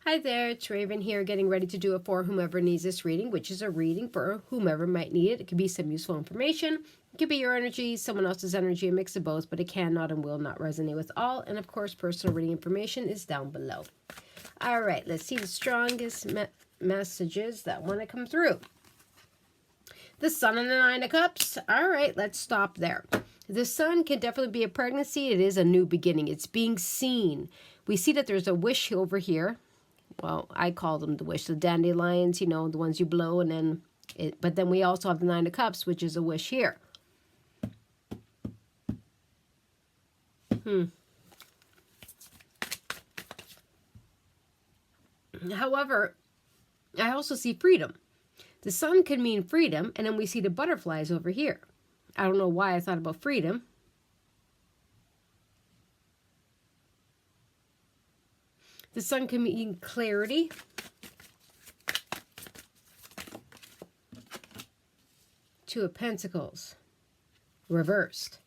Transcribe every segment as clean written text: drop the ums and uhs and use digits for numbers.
Hi there, it's Raven here, getting ready to do it for whomever needs this reading, which is a reading for whomever might need it. It could be some useful information. It could be your energy, someone else's energy, a mix of both, but it cannot and will not resonate with all. And of course, personal reading information is down below. All right, let's see the strongest messages that want to come through. The Sun and the Nine of Cups. All right, let's stop there. The Sun can definitely be a pregnancy. It is a new beginning. It's being seen. We see that there's a wish over here. Well, I call them the wish, the dandelions, you know, the ones you blow, and then but then we also have the Nine of Cups, which is a wish here. However, I also see freedom. The Sun could mean freedom, and then we see the butterflies over here. I don't know why I thought about freedom. The Sun can mean clarity. Two of Pentacles, reversed.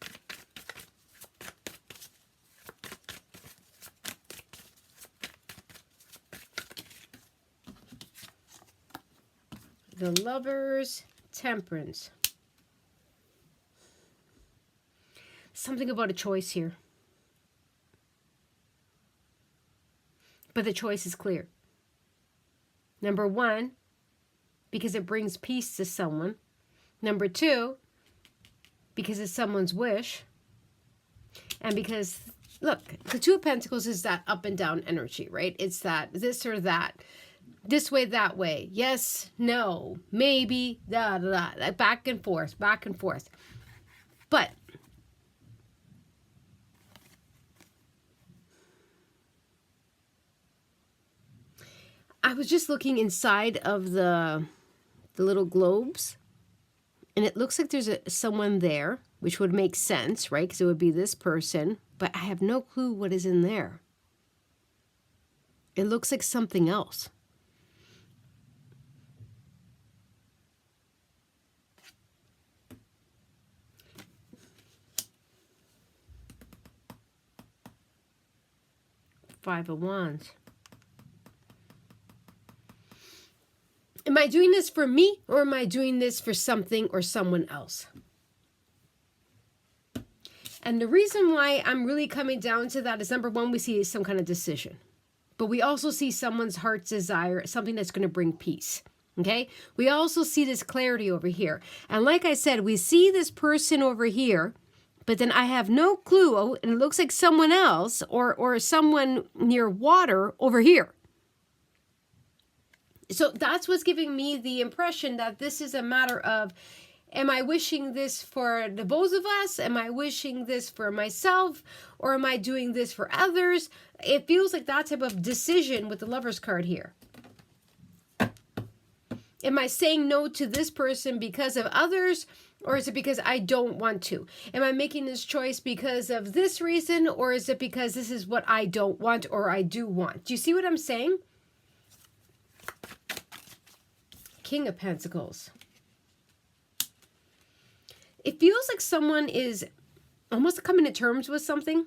The Lovers, Temperance. Something about a choice here. But the choice is clear. Number one, because it brings peace to someone. Number two, because it's someone's wish. And because, look, the Two of Pentacles is that up and down energy, right? It's that this or that. This way, that way. Yes, no, maybe, da, da, da. Back and forth, back and forth. But I was just looking inside of the little globes, and it looks like there's someone there, which would make sense, right? Because it would be this person, but I have no clue what is in there. It looks like something else. Five of Wands. Am I doing this for me, or am I doing this for something or someone else? And the reason why I'm really coming down to that is, number one, we see some kind of decision. But we also see someone's heart's desire, something that's going to bring peace. Okay? We also see this clarity over here. And like I said, we see this person over here, but then I have no clue, and it looks like someone else or someone near water over here. So that's what's giving me the impression that this is a matter of, am I wishing this for the both of us? Am I wishing this for myself? Or am I doing this for others? It feels like that type of decision with the Lover's card here. Am I saying no to this person because of others? Or is it because I don't want to? Am I making this choice because of this reason? Or is it because this is what I don't want or I do want? Do you see what I'm saying? King of Pentacles. It feels like someone is almost coming to terms with something.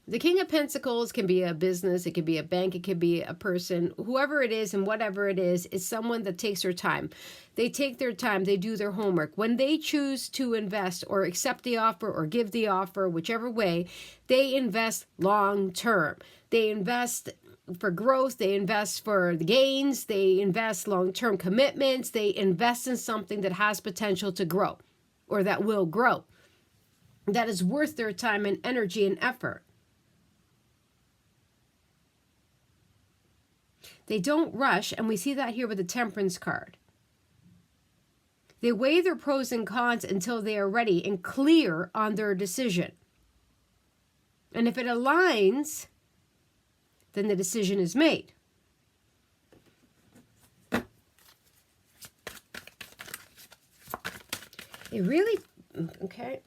The King of Pentacles can be a business, it could be a bank, it could be a person. Whoever it is and whatever it is someone that takes their time. They take their time, they do their homework. When they choose to invest or accept the offer or give the offer, whichever way, they invest long term. They invest for growth, they invest for the gains, they invest long-term commitments, they invest in something that has potential to grow or that will grow, that is worth their time and energy and effort. They don't rush, and we see that here with the Temperance card. They weigh their pros and cons until they are ready and clear on their decision. And if it aligns, then the decision is made. It really, okay,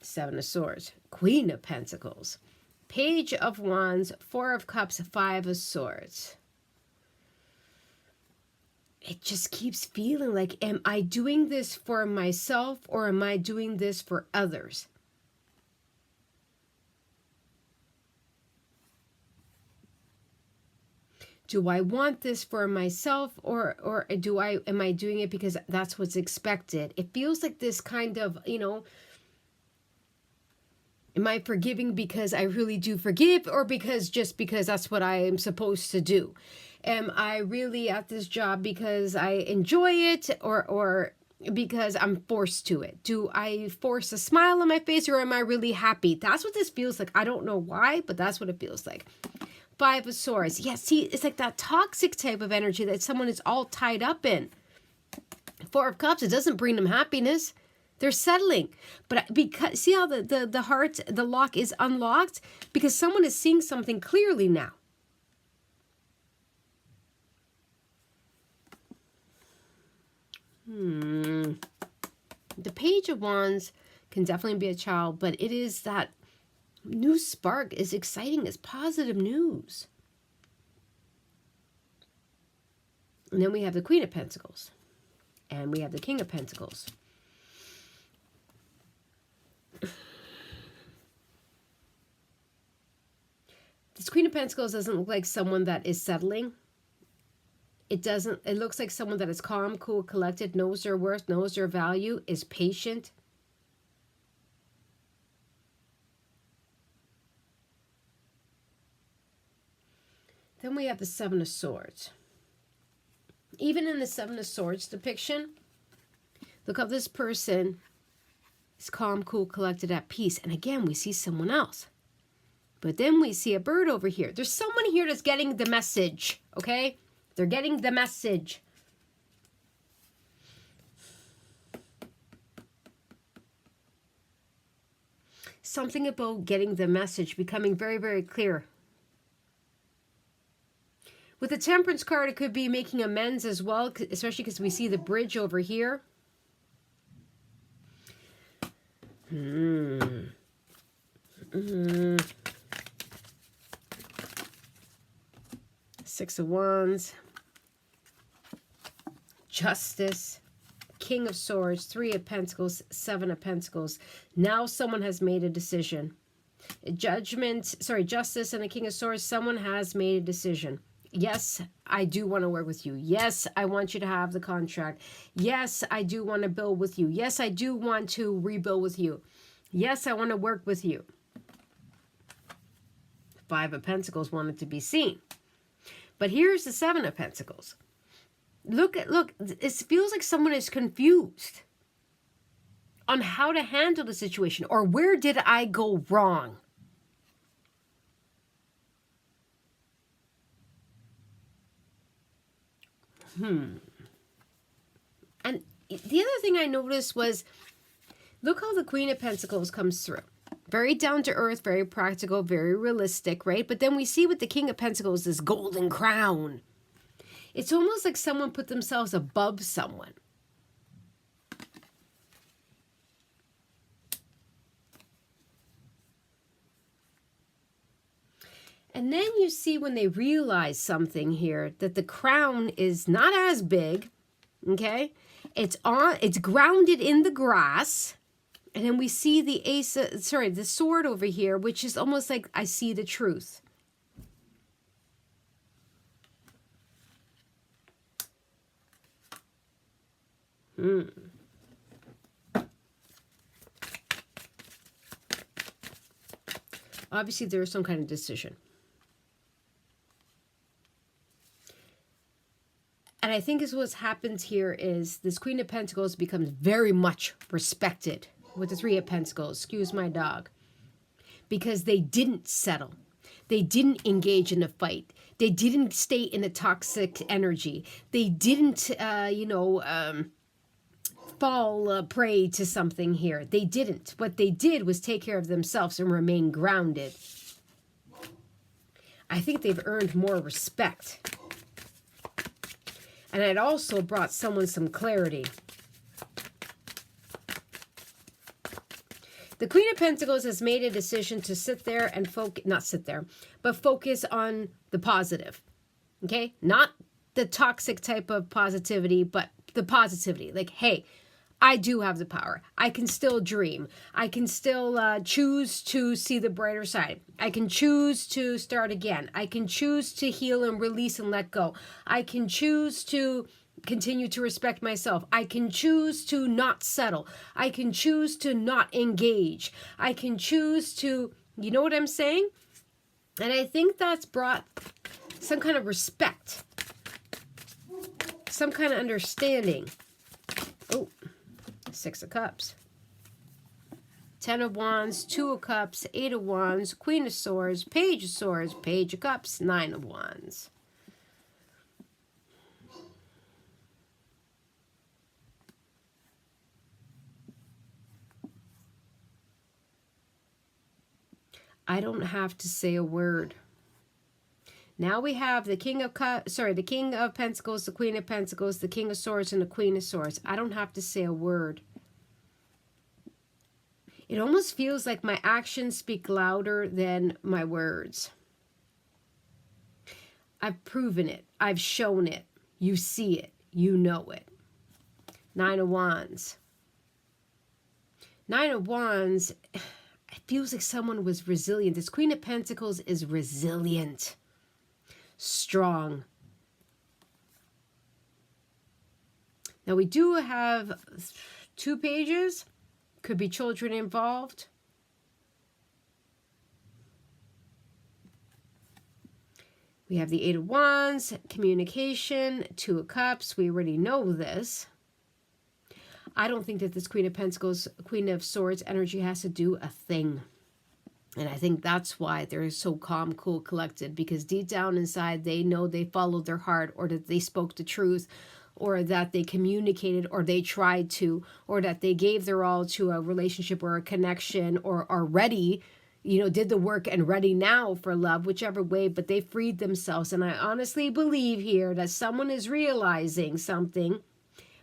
Seven of Swords, Queen of Pentacles, Page of Wands, Four of Cups, Five of Swords. It just keeps feeling like, am I doing this for myself or am I doing this for others? Do I want this for myself, or am I doing it because that's what's expected? It feels like this kind of, am I forgiving because I really do forgive, or just because that's what I am supposed to do? Am I really at this job because I enjoy it, or because I'm forced to it? Do I force a smile on my face, or am I really happy? That's what this feels like. I don't know why, but that's what it feels like. Five of Swords. Yeah, see, it's like that toxic type of energy that someone is all tied up in. Four of Cups, it doesn't bring them happiness. They're settling. But because, see how the heart, the lock is unlocked? Because someone is seeing something clearly now. The Page of Wands can definitely be a child, but it is that new spark is exciting. It's positive news. And then we have the Queen of Pentacles. And we have the King of Pentacles. This Queen of Pentacles doesn't look like someone that is settling. It looks like someone that is calm, cool, collected, knows their worth, knows their value, is patient. Then we have the Seven of Swords. Even in the Seven of Swords depiction, look how this person is calm, cool, collected, at peace. And again, we see someone else. But then we see a bird over here. There's someone here that's getting the message, okay? They're getting the message. Something about getting the message, becoming very, very clear. With the Temperance card, it could be making amends as well, especially because we see the bridge over here. Six of Wands. Justice. King of Swords. Three of Pentacles. Seven of Pentacles. Now someone has made a decision. Justice and the King of Swords. Someone has made a decision. Yes, I do want to work with you. Yes, I want you to have the contract. Yes, I do want to build with you. Yes, I do want to rebuild with you. Yes, I want to work with you. Five of Pentacles wanted to be seen. But here's the Seven of Pentacles. Look, it feels like someone is confused on how to handle the situation, or where did I go wrong? And the other thing I noticed was, look how the Queen of Pentacles comes through. Very down to earth, very practical, very realistic, right? But then we see with the King of Pentacles, this golden crown. It's almost like someone put themselves above someone. And then you see when they realize something here, that the crown is not as big, okay? It's grounded in the grass. And then we see the the sword over here, which is almost like I see the truth. Obviously, there is some kind of decision. And I think is what's happened here is this Queen of Pentacles becomes very much respected with the Three of Pentacles. Excuse my dog. Because they didn't settle. They didn't engage in a fight. They didn't stay in a toxic energy. They didn't, fall prey to something here. They didn't. What they did was take care of themselves and remain grounded. I think they've earned more respect. And it also brought someone some clarity. The Queen of Pentacles has made a decision to sit there and focus on the positive. Okay? Not the toxic type of positivity, but the positivity. Like, hey, I do have the power. I can still dream. I can still choose to see the brighter side. I can choose to start again. I can choose to heal and release and let go. I can choose to continue to respect myself. I can choose to not settle. I can choose to not engage. I can choose to, you know what I'm saying? And I think that's brought some kind of respect, some kind of understanding. Oh, 6 of Cups. 10 of Wands, 2 of Cups, 8 of Wands, Queen of Swords, Page of Cups, 9 of Wands. I don't have to say a word. Now we have the King of the King of Pentacles, the Queen of Pentacles, the King of Swords, and the Queen of Swords. I don't have to say a word. It almost feels like my actions speak louder than my words. I've proven it. I've shown it. You see it. You know it. 9 of Wands. 9 of Wands, it feels like someone was resilient. This Queen of Pentacles is resilient. Strong. Now we do have 2 pages. Could be children involved. We have the 8 of Wands, communication, 2 of Cups. We already know this. I don't think that this Queen of Pentacles, Queen of Swords energy has to do a thing. And I think that's why they're so calm, cool, collected, because deep down inside, they know they followed their heart, or that they spoke the truth, or that they communicated, or they tried to, or that they gave their all to a relationship or a connection, or are ready, did the work and ready now for love, whichever way, but they freed themselves. And I honestly believe here that someone is realizing something.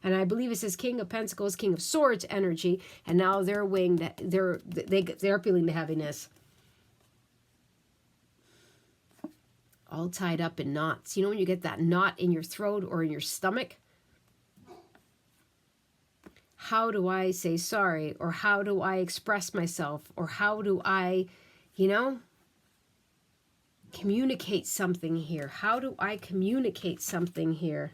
And I believe it says King of Pentacles, King of Swords energy, and now they're weighing that they're feeling the heaviness. All tied up in knots. You know when you get that knot in your throat or in your stomach? How do I say sorry? Or how do I express myself? Or how do I, communicate something here? How do I communicate something here?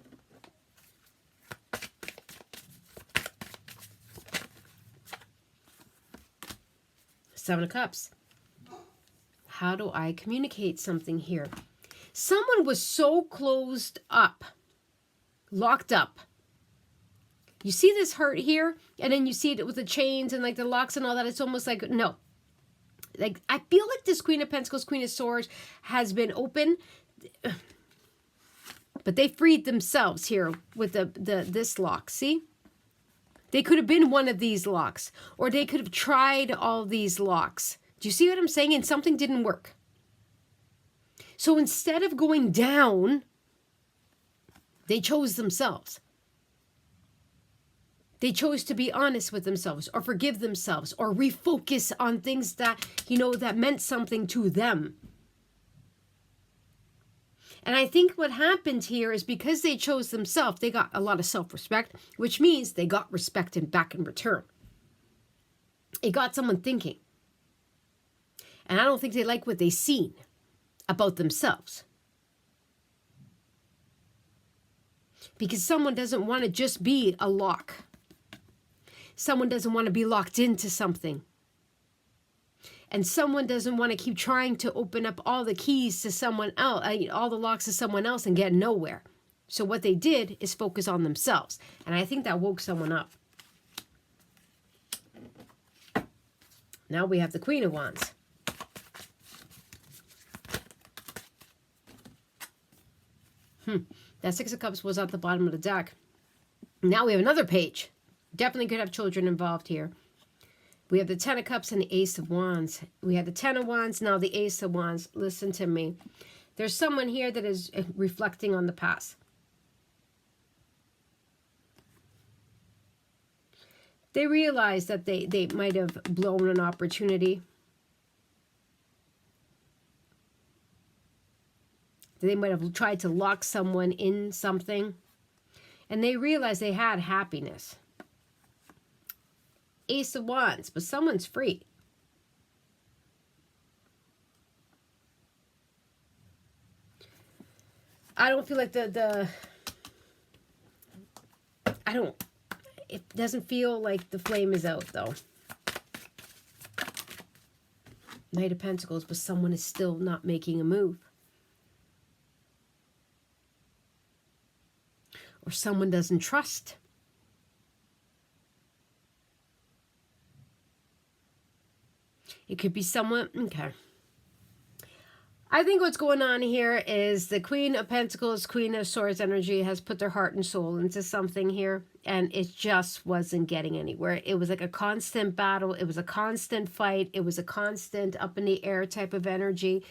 Seven of Cups. How do I communicate something here? Someone was so closed up, locked up. You see this hurt here, and then you see it with the chains and like the locks and all that. It's almost like, no. Like, I feel like this Queen of Pentacles, Queen of Swords has been open, but they freed themselves here with this lock. See? They could have been one of these locks, or they could have tried all these locks. Do you see what I'm saying? And something didn't work. So instead of going down, they chose themselves. They chose to be honest with themselves, or forgive themselves, or refocus on things that, that meant something to them. And I think what happened here is because they chose themselves, they got a lot of self-respect, which means they got respect back in return. It got someone thinking. And I don't think they like what they seen about themselves. Because someone doesn't want to just be a lock. Someone doesn't want to be locked into something. And someone doesn't want to keep trying to open up all the keys to someone else, all the locks to someone else and get nowhere. So what they did is focus on themselves. And I think that woke someone up. Now we have the Queen of Wands. That 6 of Cups was at the bottom of the deck. Now we have another page. Definitely could have children involved here. We have the 10 of Cups and the Ace of Wands. We have the 10 of Wands, now the Ace of Wands. Listen to me. There's someone here that is reflecting on the past. They realize that they might have blown an opportunity. They might have tried to lock someone in something. And they realize they had happiness. Ace of Wands, but someone's free. I don't feel like it doesn't feel like the flame is out though. Knight of Pentacles, but someone is still not making a move. Or someone doesn't trust. It could be someone, okay. I think what's going on here is the Queen of Pentacles, Queen of Swords energy has put their heart and soul into something here, and it just wasn't getting anywhere. It was like a constant battle. It was a constant fight. It was a constant up in the air type of energy.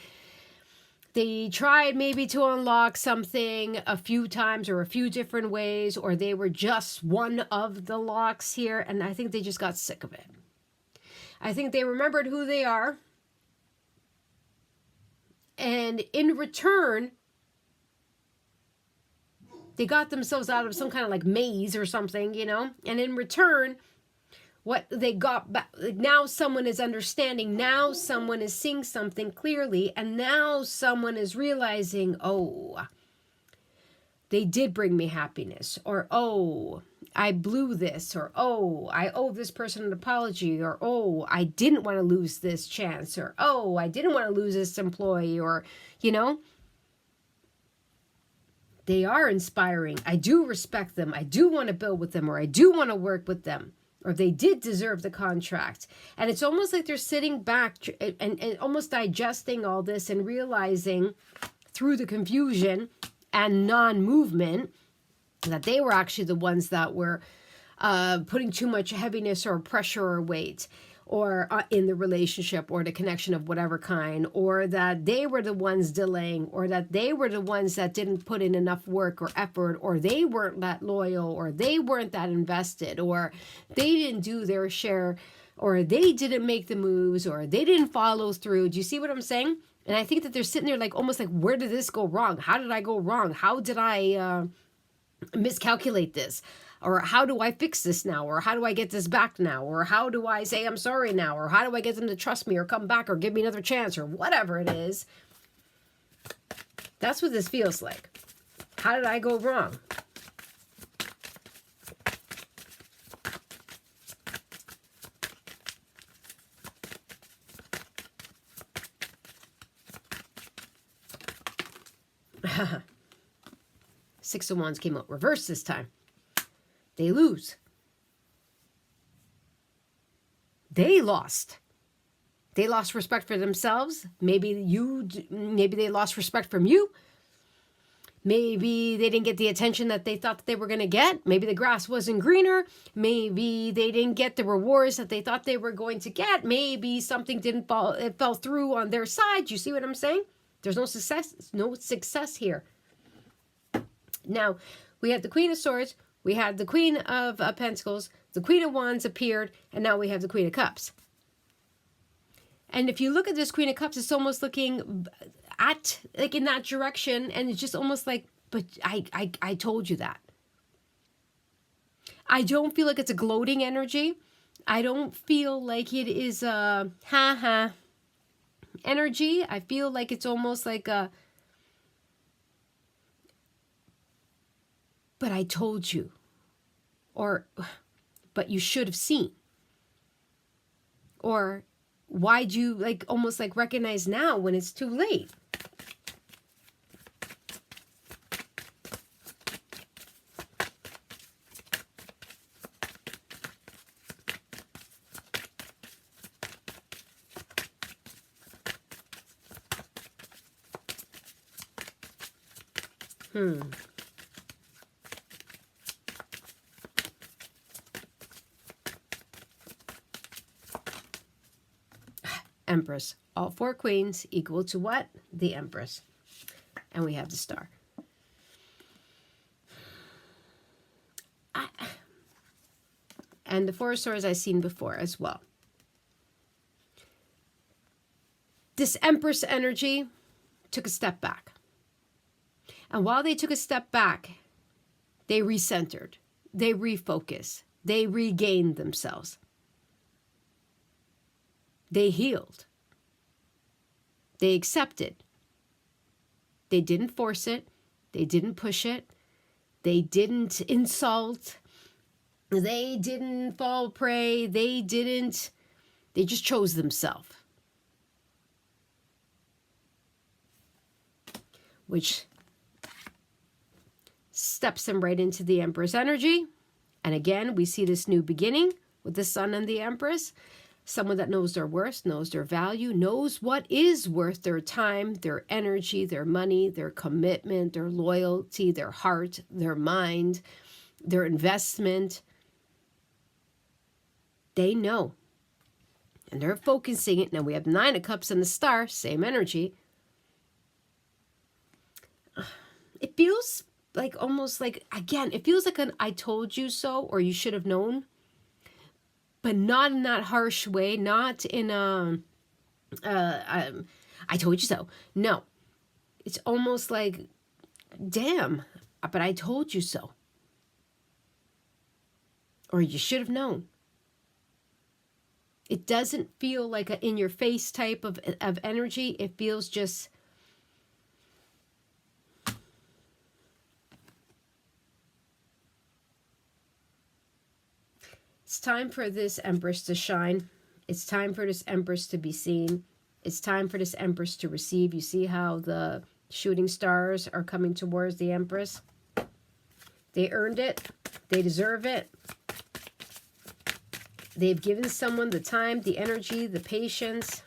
They tried maybe to unlock something a few times or a few different ways, or they were just one of the locks here, and I think they just got sick of it. I think they remembered who they are. And in return, they got themselves out of some kind of like maze or something, you know? And in return, what they got back, now someone is understanding, now someone is seeing something clearly, and now someone is realizing, oh, they did bring me happiness, or oh, I blew this, or oh, I owe this person an apology, or oh, I didn't want to lose this chance, or oh, I didn't want to lose this employee, or, you know, they are inspiring. I do respect them. I do want to build with them, or I do want to work with them, or they did deserve the contract. And it's almost like they're sitting back and almost digesting all this and realizing through the confusion and non-movement that they were actually the ones that were putting too much heaviness or pressure or weight or in the relationship or the connection of whatever kind, or that they were the ones delaying, or that they were the ones that didn't put in enough work or effort, or they weren't that loyal, or they weren't that invested, or they didn't do their share, or they didn't make the moves, or they didn't follow through. Do you see what I'm saying? And I think that they're sitting there like almost like, where did this go wrong? How did I go wrong? How did I miscalculate this? Or how do I fix this now? Or how do I get this back now? Or how do I say I'm sorry now? Or how do I get them to trust me or come back or give me another chance or whatever it is? That's what this feels like. How did I go wrong? Six of Wands came out reversed this time. They lose. They lost. They lost respect for themselves. Maybe they lost respect from you. Maybe they didn't get the attention that they thought that they were going to get. Maybe the grass wasn't greener. Maybe they didn't get the rewards that they thought they were going to get. Maybe something didn't fall, it fell through on their side. You see what I'm saying? There's no success here. Now, we had the Queen of Swords, we had the Queen of Pentacles, the Queen of Wands appeared, and now we have the Queen of Cups. And if you look at this Queen of Cups, it's almost looking at, like in that direction, and it's just almost like, but I told you that. I don't feel like it's a gloating energy. I don't feel like it is a ha-ha energy. I feel like it's almost like a, but I told you, or, but you should have seen, or why'd you like almost like recognize now when it's too late? Empress. All four queens equal to what? The Empress. And we have the Star. And the Four of Swords I've seen before as well. This Empress energy took a step back. And while they took a step back, they recentered, they refocused, they regained themselves. They healed. They accepted. They didn't force it. They didn't push it. They didn't insult. They didn't fall prey. They just chose themselves. Which steps them right into the Empress energy. And again, we see this new beginning with the Sun and the Empress. Someone that knows their worth, knows their value, knows what is worth their time, their energy, their money, their commitment, their loyalty, their heart, their mind, their investment. They know. And they're focusing it. Now we have 9 of Cups and the Star, same energy. It feels like almost like, again, it feels like an I told you so or you should have known. But not in that harsh way, not in a, I told you so. No, it's almost like, damn, but I told you so. Or you should have known. It doesn't feel like a in your face type of energy. It feels just, it's time for this Empress to shine. It's time for this Empress to be seen. It's time for this Empress to receive. You see how the shooting stars are coming towards the Empress? They earned it. They deserve it. They've given someone the time, the energy, the patience.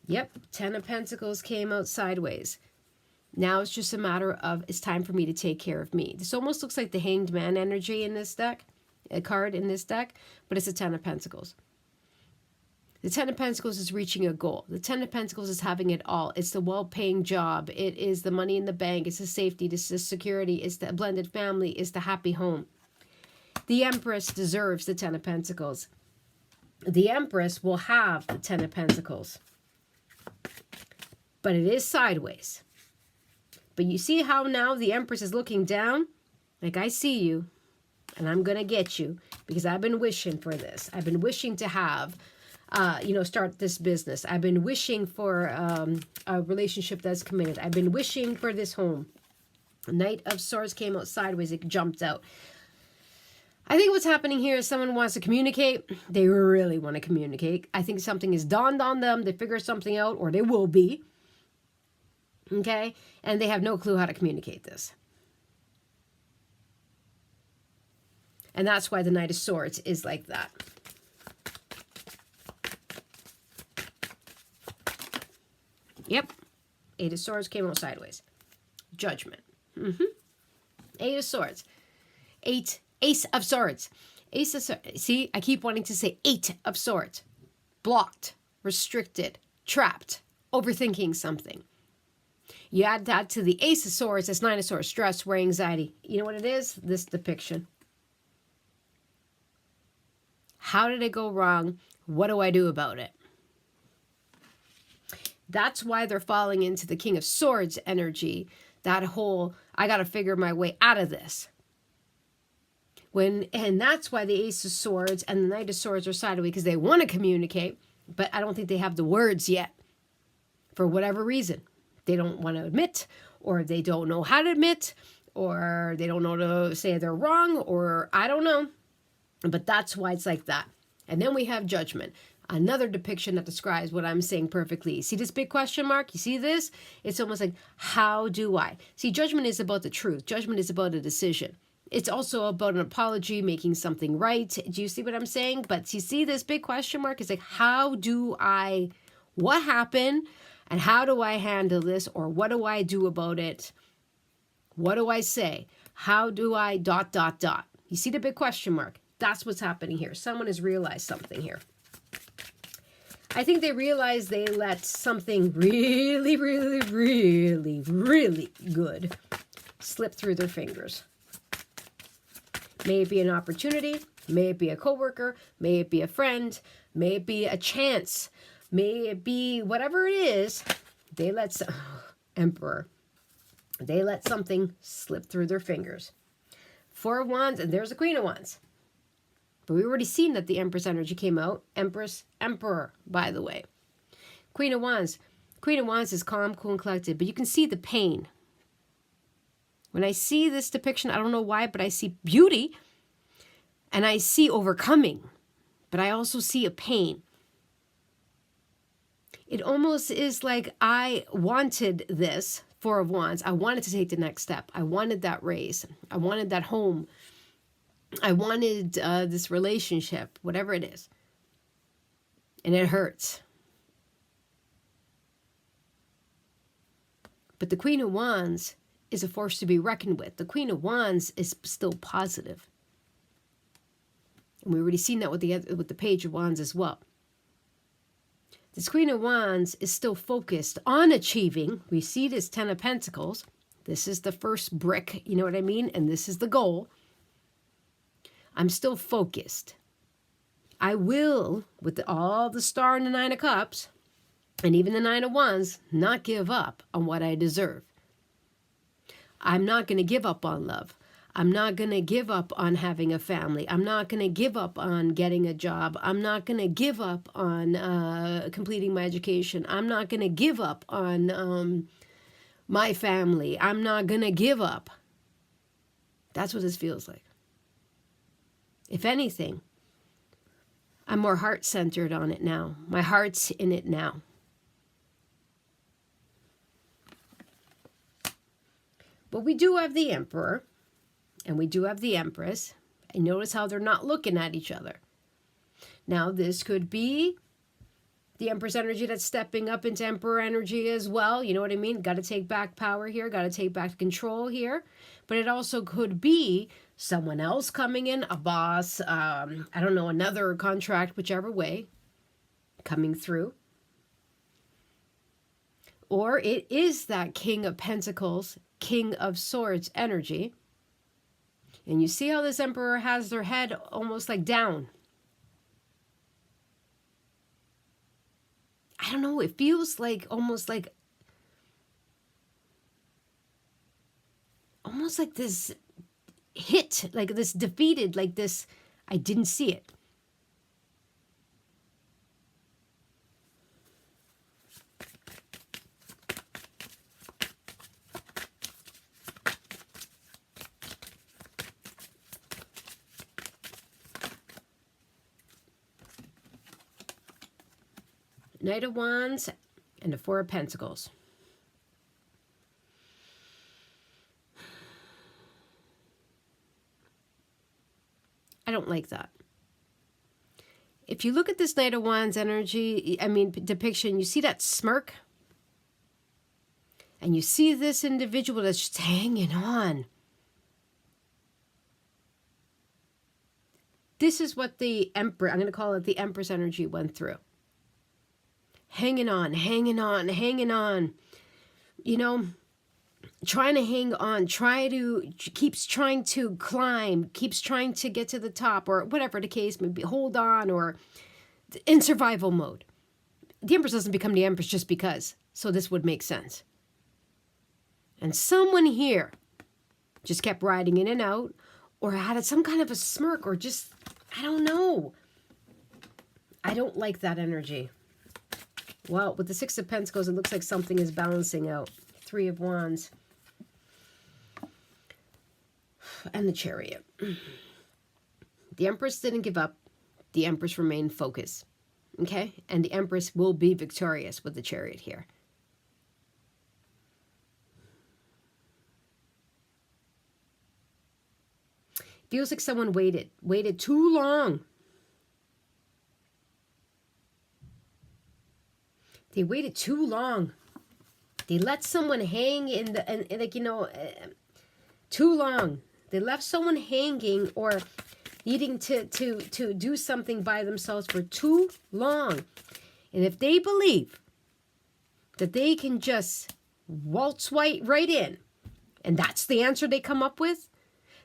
Yep, 10 of Pentacles came out sideways. Now it's just a matter of, it's time for me to take care of me. This almost looks like the Hanged Man energy in this deck. A card in this deck, but it's a 10 of Pentacles. The 10 of Pentacles is reaching a goal. The 10 of Pentacles is having it all. It's the well-paying job. It is the money in the bank. It's the safety. It's the security. It's the blended family. It's the happy home. The Empress deserves the 10 of Pentacles. The Empress will have the 10 of Pentacles. But it is sideways. But you see how now the Empress is looking down? Like, I see you. And I'm going to get you because I've been wishing for this. I've been wishing to have, start this business. I've been wishing for a relationship that's committed. I've been wishing for this home. Knight of Swords came out sideways. It jumped out. I think what's happening here is someone wants to communicate. They really want to communicate. I think something is dawned on them. They figure something out, or they will be. Okay? And they have no clue how to communicate this. And that's why the Knight of Swords is like that. Yep. 8 of Swords came out sideways. Judgment. 8 of Swords. Ace of Swords. Ace of Swords. See, I keep wanting to say 8 of Swords. Blocked, restricted, trapped, overthinking something. You add that to the Ace of Swords, that's 9 of Swords, stress, worry, anxiety. You know what it is? This depiction. How did it go wrong? What do I do about it? That's why they're falling into the King of Swords energy. That whole, I got to figure my way out of this. And that's why the Ace of Swords and the Knight of Swords are sideways, because they want to communicate, but I don't think they have the words yet. For whatever reason. They don't want to admit, or they don't know how to admit, or they don't know to say they're wrong, or I don't know. But that's why it's like that. And then we have Judgment. Another depiction that describes what I'm saying perfectly. See this big question mark? You see this? It's almost like, how do I? See, Judgment is about the truth. Judgment is about a decision. It's also about an apology, making something right. Do you see what I'm saying? But you see this big question mark? It's like, how do I, what happened? And how do I handle this? Or what do I do about it? What do I say? How do I ... You see the big question mark? That's what's happening here. Someone has realized something here. I think they realized they let something really, really, really, really good slip through their fingers. May it be an opportunity, may it be a coworker, may it be a friend, may it be a chance, may it be whatever it is, they let Emperor. They let something slip through their fingers. 4 of Wands, and there's the Queen of Wands. But we already seen that the Empress energy came out. Empress, Emperor, by the way. Queen of Wands. Queen of Wands is calm, cool, and collected, but you can see the pain. When I see this depiction, I don't know why, but I see beauty and I see overcoming, but I also see a pain. It almost is like I wanted this, Four of Wands. I wanted to take the next step. I wanted that raise. I wanted that home. I wanted this relationship, whatever it is. And it hurts. But the Queen of Wands is a force to be reckoned with. The Queen of Wands is still positive. And we've already seen that with the Page of Wands as well. This Queen of Wands is still focused on achieving. We see this Ten of Pentacles. This is the first brick, you know what I mean? And this is the goal. I'm still focused. I will, with all the Star and the Nine of Cups, and even the Nine of Wands, not give up on what I deserve. I'm not going to give up on love. I'm not going to give up on having a family. I'm not going to give up on getting a job. I'm not going to give up on completing my education. I'm not going to give up on my family. I'm not going to give up. That's what this feels like. If anything, I'm more heart-centered on it now. My heart's in it now. But we do have the Emperor, and we do have the Empress. And notice how they're not looking at each other. Now, this could be the Empress energy that's stepping up into Emperor energy as well. You know what I mean? Got to take back power here. Got to take back control here. But it also could be someone else coming in, a boss, I don't know, another contract, whichever way, coming through. Or it is that King of Pentacles, King of Swords energy. And you see how this Emperor has their head almost like down. I don't know, it feels like almost like this hit, like this defeated, like this, I didn't see it. Knight of Wands and the Four of Pentacles. I don't like that. If you look at this Knight of Wands energy, I mean depiction, you see that smirk? And you see this individual that's just hanging on. This is what the Emperor, I'm going to call it the Empress energy, went through. Hanging on, hanging on, hanging on. You know, trying to hang on, keeps trying to climb, keeps trying to get to the top, or whatever the case may be, hold on, or in survival mode. The Empress doesn't become the Empress just because, so this would make sense. And someone here just kept riding in and out, or had some kind of a smirk, or just, I don't know. I don't like that energy. Well, with the Six of Pentacles, it looks like something is balancing out. Three of Wands. And the Chariot. The Empress didn't give up. The Empress remained focused. Okay? And the Empress will be victorious with the Chariot here. Feels like someone waited too long. They waited too long. They let someone hang in the, and like, you know, too long. They left someone hanging or needing to do something by themselves for too long. And if they believe that they can just waltz right in, and that's the answer they come up with,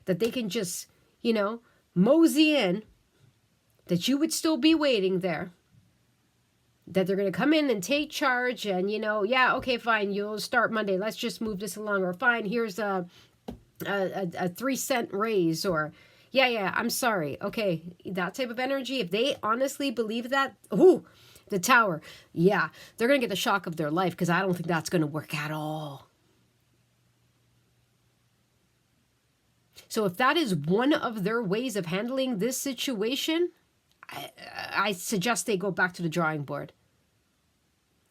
that they can just, you know, mosey in, that you would still be waiting there, that they're going to come in and take charge and, you know, yeah, okay, fine, you'll start Monday. Let's just move this along. Or fine, here's a 3-cent raise, or, Yeah, I'm sorry. Okay, that type of energy, if they honestly believe that, ooh, the Tower, yeah, they're going to get the shock of their life, because I don't think that's going to work at all. So if that is one of their ways of handling this situation, I suggest they go back to the drawing board.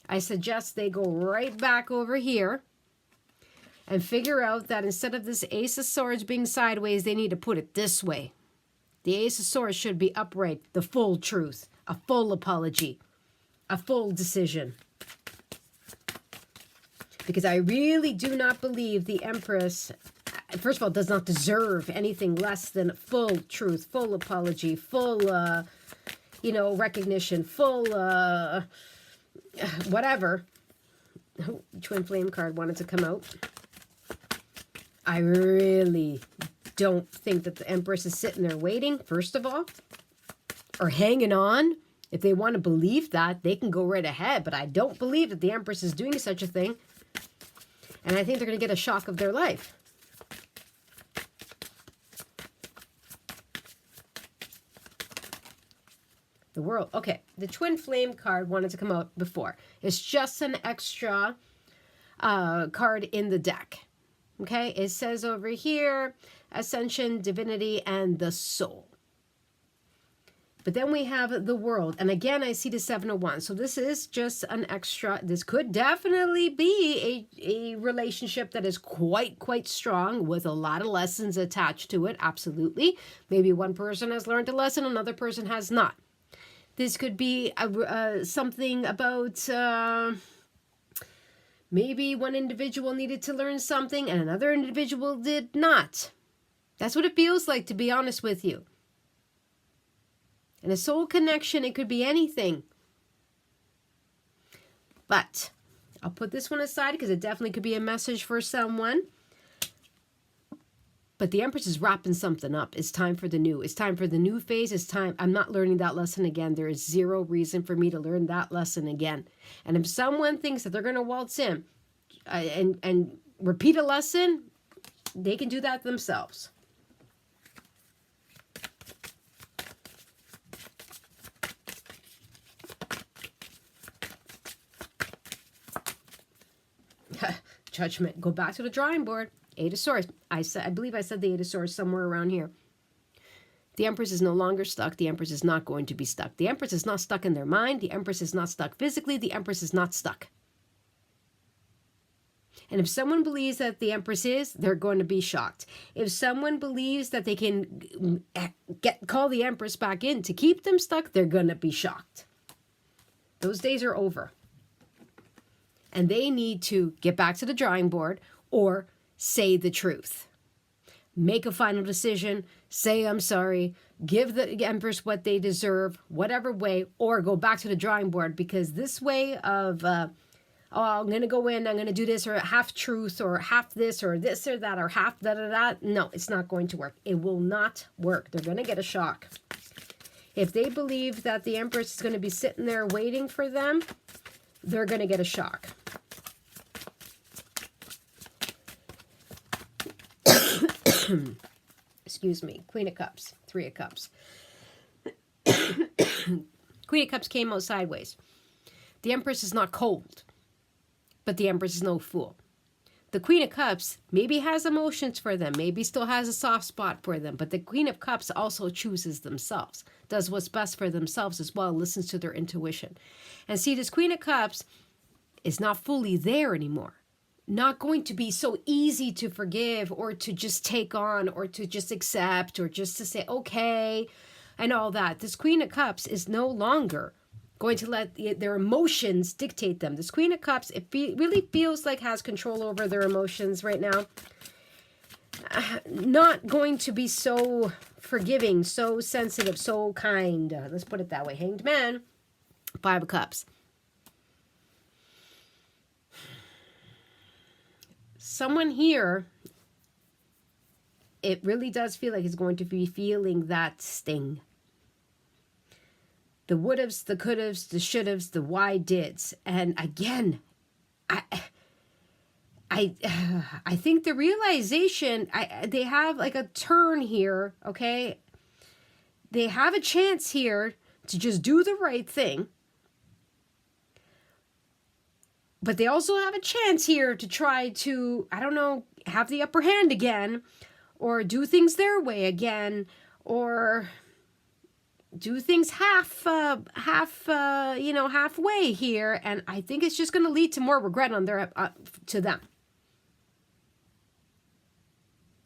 I suggest they go right back over here and figure out that instead of this Ace of Swords being sideways, they need to put it this way. The Ace of Swords should be upright, the full truth, a full apology, a full decision. Because I really do not believe the Empress, first of all, does not deserve anything less than full truth, full apology, full, recognition, full, whatever. Oh, Twin Flame card wanted to come out. I really don't think that the Empress is sitting there waiting, first of all, or hanging on. If they want to believe that, they can go right ahead. But I don't believe that the Empress is doing such a thing. And I think they're going to get a shock of their life. The World. Okay, the Twin Flame card wanted to come out before. It's just an extra card in the deck. Okay, it says over here, Ascension, Divinity, and the Soul. But then we have the World. And again, I see the Seven of Wands. So this is just an extra. This could definitely be a relationship that is quite strong with a lot of lessons attached to it. Absolutely. Maybe one person has learned a lesson, another person has not. This could be something about maybe one individual needed to learn something and another individual did not. That's what it feels like, to be honest with you. And a soul connection, it could be anything. But I'll put this one aside because it definitely could be a message for someone. But the Empress is wrapping something up. It's time for the new. It's time for the new phase. It's time. I'm not learning that lesson again. There is zero reason for me to learn that lesson again. And if someone thinks that they're going to waltz in and repeat a lesson, they can do that themselves. Judgment. Go back to the drawing board. Eight of Swords. I believe I said the Eight of Swords somewhere around here. The Empress is no longer stuck. The Empress is not going to be stuck. The Empress is not stuck in their mind. The Empress is not stuck physically. The Empress is not stuck. And if someone believes that the Empress is, they're going to be shocked. If someone believes that they can call the Empress back in to keep them stuck, they're going to be shocked. Those days are over. And they need to get back to the drawing board or say the truth. Make a final decision. Say, I'm sorry. Give the Empress what they deserve, whatever way, or go back to the drawing board, because this way of, I'm going to go in, I'm going to do this, or half truth, or half this, or this, or that, or half da-da-da. No, it's not going to work. It will not work. They're going to get a shock. If they believe that the Empress is going to be sitting there waiting for them, they're going to get a shock. Excuse me. Queen of Cups. Three of Cups. Queen of Cups came out sideways. The Empress is not cold, but the Empress is no fool. The Queen of Cups maybe has emotions for them, maybe still has a soft spot for them, but the Queen of Cups also chooses themselves, does what's best for themselves as well, listens to their intuition. And see, this Queen of Cups is not fully there anymore. Not going to be so easy to forgive or to just take on or to just accept or just to say, okay, and all that. This Queen of Cups is no longer going to let their emotions dictate them. This Queen of Cups, it really feels like has control over their emotions right now. Not going to be so forgiving, so sensitive, so kind. Let's put it that way. Hanged Man, Five of Cups. Someone here, it really does feel like is going to be feeling that sting. The would-haves, the could-haves, the should-haves, the why-dids. And again, I I think the realization, they have like a turn here, okay? They have a chance here to just do the right thing. But they also have a chance here to try to, I don't know, have the upper hand again, or do things their way again, or do things halfway here. And I think it's just going to lead to more regret on their to them.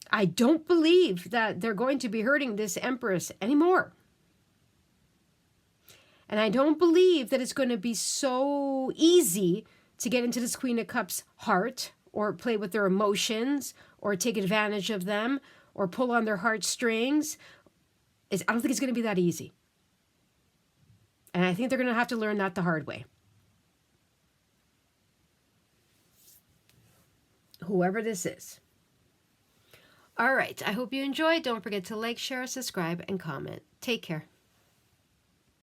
I don't believe that they're going to be hurting this Empress anymore. And I don't believe that it's going to be so easy to get into this Queen of Cups heart, or play with their emotions, or take advantage of them, or pull on their heartstrings. I don't think it's going to be that easy. And I think they're going to have to learn that the hard way. Whoever this is. All right. I hope you enjoyed. Don't forget to like, share, subscribe, and comment. Take care.